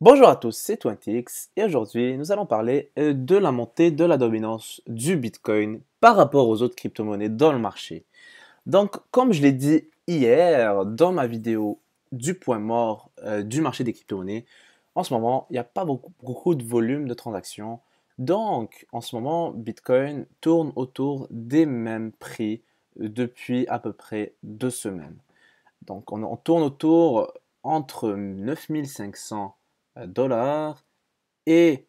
Bonjour à tous, c'est 20x et aujourd'hui nous allons parler de la montée de la dominance du Bitcoin par rapport aux autres crypto-monnaies dans le marché. Donc, comme je l'ai dit hier dans ma vidéo du point mort du marché des crypto-monnaies, en ce moment il n'y a pas beaucoup de volume de transactions. Donc, en ce moment, Bitcoin tourne autour des mêmes prix depuis à peu près 2 semaines. Donc, on tourne autour entre 9500 dollars et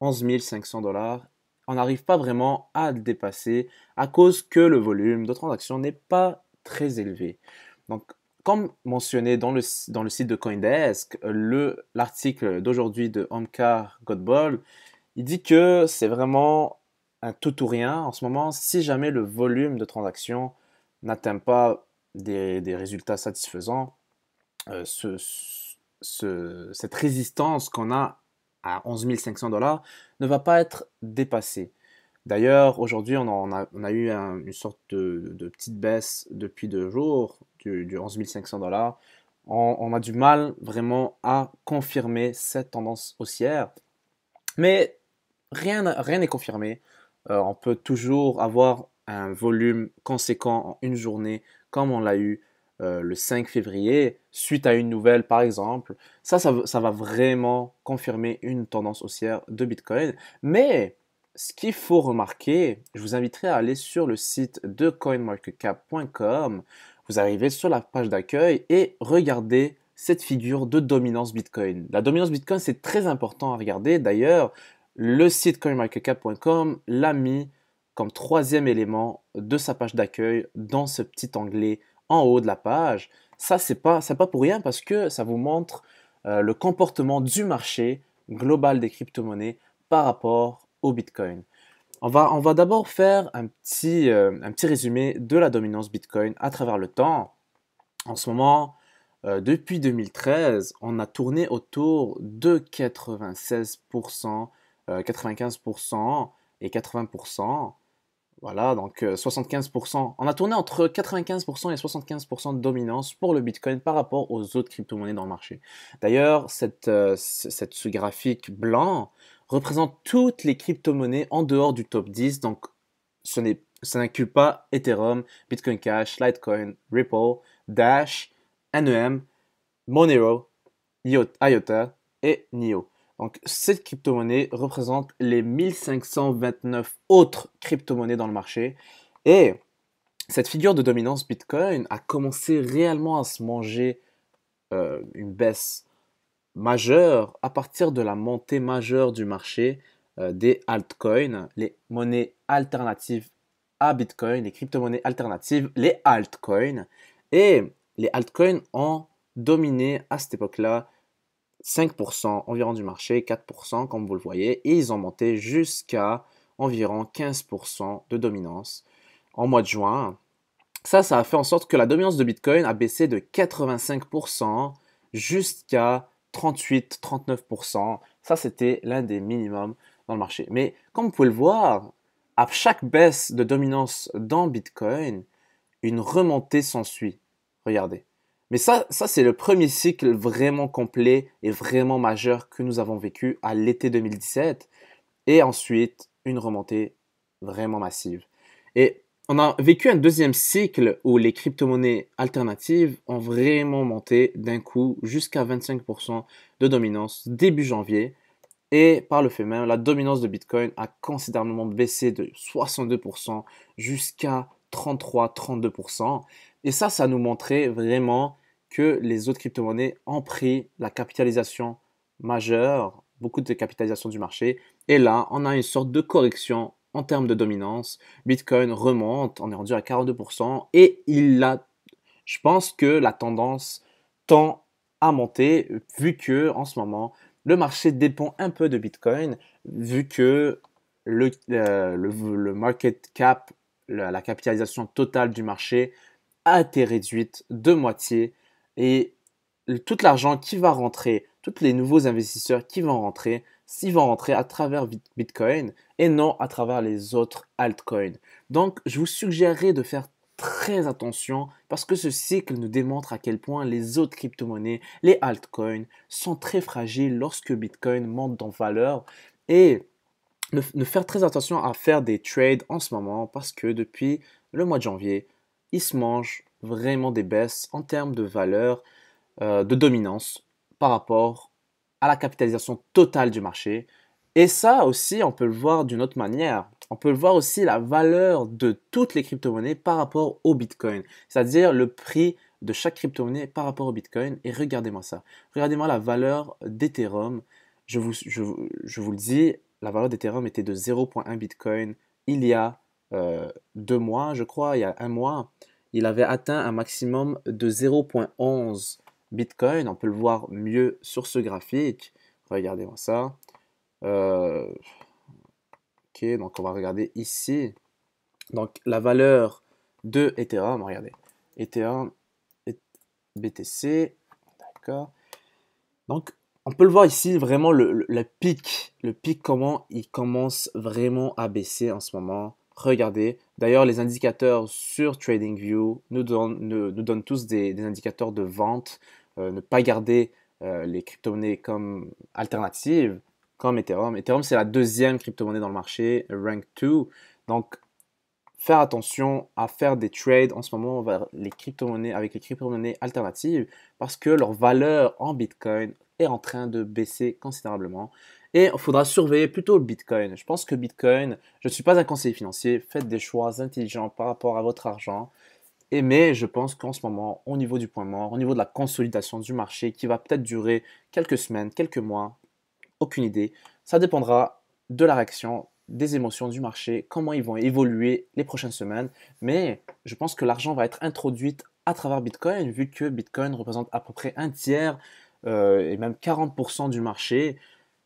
11 500 dollars. On n'arrive pas vraiment à le dépasser à cause que le volume de transactions n'est pas très élevé. Donc, comme mentionné dans le site de Coindesk, l'article d'aujourd'hui de Omkar Godbol, il dit que c'est vraiment un tout ou rien en ce moment si jamais le volume de transactions n'atteint pas des résultats satisfaisants. Cette résistance qu'on a à 11 500 dollars ne va pas être dépassée. D'ailleurs, aujourd'hui, on a eu une sorte de petite baisse depuis 2 jours du 11 500 dollars. On a du mal vraiment à confirmer cette tendance haussière, mais rien n'est confirmé. On peut toujours avoir un volume conséquent en une journée, comme on l'a eu le 5 février, suite à une nouvelle par exemple. Ça va vraiment confirmer une tendance haussière de Bitcoin. Mais ce qu'il faut remarquer, je vous inviterai à aller sur le site de coinmarketcap.com. Vous arrivez sur la page d'accueil et regardez cette figure de dominance Bitcoin. La dominance Bitcoin, c'est très important à regarder. D'ailleurs, le site coinmarketcap.com l'a mis comme troisième élément de sa page d'accueil dans ce petit onglet en haut de la page. Ça, c'est pas pour rien parce que ça vous montre le comportement du marché global des crypto-monnaies par rapport au Bitcoin. On va d'abord faire un petit résumé de la dominance Bitcoin à travers le temps. En ce moment, depuis 2013, on a tourné autour de 96%, 95% et 80%. Voilà, donc 75%. On a tourné entre 95% et 75% de dominance pour le Bitcoin par rapport aux autres crypto-monnaies dans le marché. D'ailleurs, ce graphique blanc représente toutes les crypto-monnaies en dehors du top 10. Donc, ça n'inclut pas Ethereum, Bitcoin Cash, Litecoin, Ripple, Dash, NEM, Monero, IOTA et NIO. Donc, cette crypto-monnaie représente les 1529 autres crypto-monnaies dans le marché. Et cette figure de dominance Bitcoin a commencé réellement à se manger une baisse majeure à partir de la montée majeure du marché des altcoins, les monnaies alternatives à Bitcoin, les crypto-monnaies alternatives, les altcoins. Et les altcoins ont dominé à cette époque-là 5% environ du marché, 4% comme vous le voyez, et ils ont monté jusqu'à environ 15% de dominance en mois de juin. Ça a fait en sorte que la dominance de Bitcoin a baissé de 85% jusqu'à 38-39%. Ça, c'était l'un des minimums dans le marché. Mais comme vous pouvez le voir, à chaque baisse de dominance dans Bitcoin, une remontée s'ensuit. Regardez. Mais ça c'est le premier cycle vraiment complet et vraiment majeur que nous avons vécu à l'été 2017. Et ensuite, une remontée vraiment massive. Et on a vécu un deuxième cycle où les crypto-monnaies alternatives ont vraiment monté d'un coup jusqu'à 25% de dominance début janvier. Et par le fait même, la dominance de Bitcoin a considérablement baissé de 62% jusqu'à 33-32%. Et ça nous montrait vraiment que les autres crypto-monnaies ont pris la capitalisation majeure, beaucoup de capitalisation du marché. Et là, on a une sorte de correction en termes de dominance. Bitcoin remonte, on est rendu à 42%. Et je pense que la tendance tend à monter vu que en ce moment, le marché dépend un peu de Bitcoin, vu que le market cap, la capitalisation totale du marché a été réduite de moitié et tout l'argent qui va rentrer, tous les nouveaux investisseurs qui vont rentrer, s'ils vont rentrer à travers Bitcoin et non à travers les autres altcoins. Donc, je vous suggérerais de faire très attention parce que ce cycle nous démontre à quel point les autres crypto-monnaies, les altcoins, sont très fragiles lorsque Bitcoin monte en valeur et ne faire très attention à faire des trades en ce moment parce que depuis le mois de janvier, il se mange vraiment des baisses en termes de valeur, de dominance par rapport à la capitalisation totale du marché. Et ça aussi, on peut le voir d'une autre manière. On peut le voir aussi la valeur de toutes les crypto-monnaies par rapport au Bitcoin, c'est-à-dire le prix de chaque crypto-monnaie par rapport au Bitcoin. Et regardez-moi ça. Regardez-moi la valeur d'Ethereum. Je vous le dis, la valeur d'Ethereum était de 0,1 Bitcoin il y a 2 mois, je crois, il y a un mois. Il avait atteint un maximum de 0,11 Bitcoin. On peut le voir mieux sur ce graphique. Regardez-moi ça. Euh, ok, donc on va regarder ici. Donc la valeur de Ethereum, regardez. Ethereum, BTC, d'accord. Donc on peut le voir ici vraiment le pic comment il commence vraiment à baisser en ce moment. Regardez. D'ailleurs, les indicateurs sur TradingView nous donnent tous des indicateurs de vente. Ne pas garder les crypto-monnaies comme alternatives, comme Ethereum. Ethereum, c'est la deuxième crypto-monnaie dans le marché, rank 2. Donc, faire attention à faire des trades en ce moment vers les crypto-monnaies avec les crypto-monnaies alternatives parce que leur valeur en Bitcoin est en train de baisser considérablement. Et il faudra surveiller plutôt le Bitcoin. Je pense que Bitcoin, je ne suis pas un conseiller financier, faites des choix intelligents par rapport à votre argent. Mais je pense qu'en ce moment, au niveau du point mort, au niveau de la consolidation du marché qui va peut-être durer quelques semaines, quelques mois, aucune idée. Ça dépendra de la réaction, des émotions du marché, comment ils vont évoluer les prochaines semaines. Mais je pense que l'argent va être introduit à travers Bitcoin, vu que Bitcoin représente à peu près un tiers et même 40% du marché.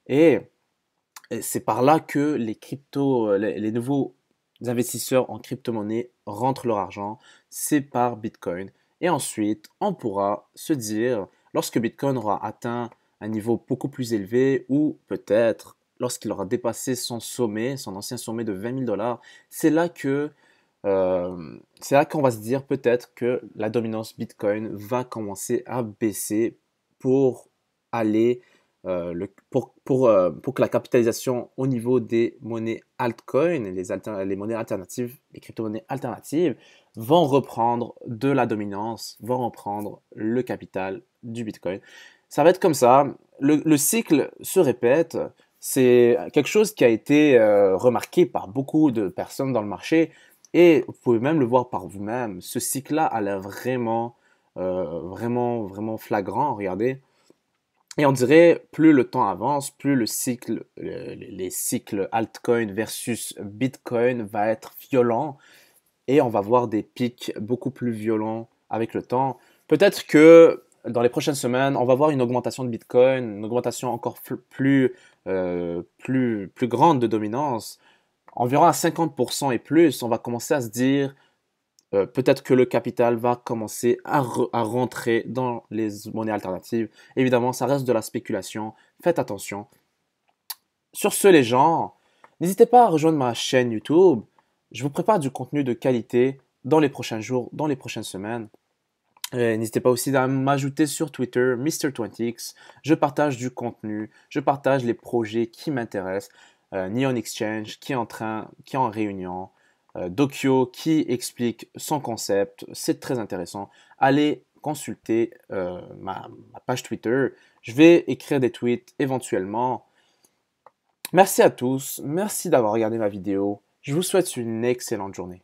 Et c'est par là que les cryptos, les nouveaux investisseurs en crypto-monnaie rentrent leur argent. C'est par Bitcoin. Et ensuite, on pourra se dire, lorsque Bitcoin aura atteint un niveau beaucoup plus élevé, ou peut-être lorsqu'il aura dépassé son sommet, son ancien sommet de 20 000 dollars, c'est là qu'on va se dire peut-être que la dominance Bitcoin va commencer à baisser pour aller pour que la capitalisation au niveau des monnaies altcoins, les monnaies alternatives, les crypto-monnaies alternatives, vont reprendre de la dominance, vont reprendre le capital du Bitcoin. Ça va être comme ça. Le cycle se répète. C'est quelque chose qui a été remarqué par beaucoup de personnes dans le marché et vous pouvez même le voir par vous-même. Ce cycle-là a l'air vraiment flagrant. Regardez. Et on dirait, plus le temps avance, plus les cycles altcoin versus Bitcoin va être violent et on va voir des pics beaucoup plus violents avec le temps. Peut-être que dans les prochaines semaines, on va voir une augmentation de Bitcoin, une augmentation encore plus grande de dominance, environ à 50% et plus. On va commencer à se dire, peut-être que le capital va commencer à rentrer dans les monnaies alternatives. Évidemment, ça reste de la spéculation. Faites attention. Sur ce, les gens, n'hésitez pas à rejoindre ma chaîne YouTube. Je vous prépare du contenu de qualité dans les prochains jours, dans les prochaines semaines. N'hésitez pas aussi à m'ajouter sur Twitter, Mr20x. Je partage du contenu, je partage les projets qui m'intéressent. Neon Exchange qui est en réunion. Dokyo qui explique son concept. C'est très intéressant. Allez consulter ma page Twitter. Je vais écrire des tweets éventuellement. Merci à tous. Merci d'avoir regardé ma vidéo. Je vous souhaite une excellente journée.